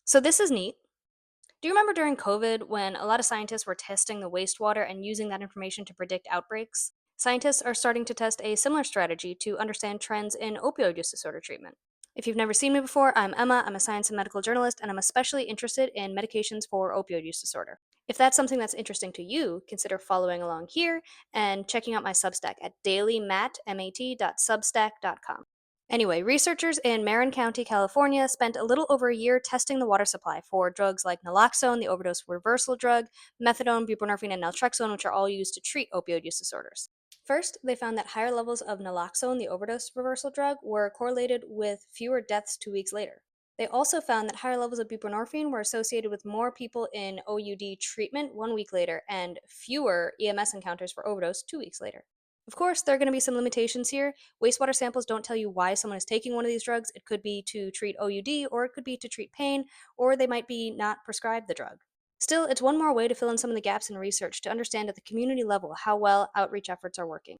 So this is neat. Do you remember during COVID when a lot of scientists were testing the wastewater and using that information to predict outbreaks? Scientists are starting to test a similar strategy to understand trends in opioid use disorder treatment. If you've never seen me before, I'm Emma. I'm a science and medical journalist, and I'm especially interested in medications for opioid use disorder. If that's something that's interesting to you, consider following along here and checking out my Substack at dailymat.substack.com. Anyway, researchers in Marin County, California spent a little over a year testing the water supply for drugs like naloxone, the overdose reversal drug, methadone, buprenorphine, and naltrexone, which are all used to treat opioid use disorders. First, they found that higher levels of naloxone, the overdose reversal drug, were correlated with fewer deaths 2 weeks later. They also found that higher levels of buprenorphine were associated with more people in OUD treatment 1 week later and fewer EMS encounters for overdose 2 weeks later. Of course, there are going to be some limitations here. Wastewater samples don't tell you why someone is taking one of these drugs. It could be to treat OUD, or it could be to treat pain, or they might be not prescribed the drug. Still, it's one more way to fill in some of the gaps in research to understand at the community level how well outreach efforts are working.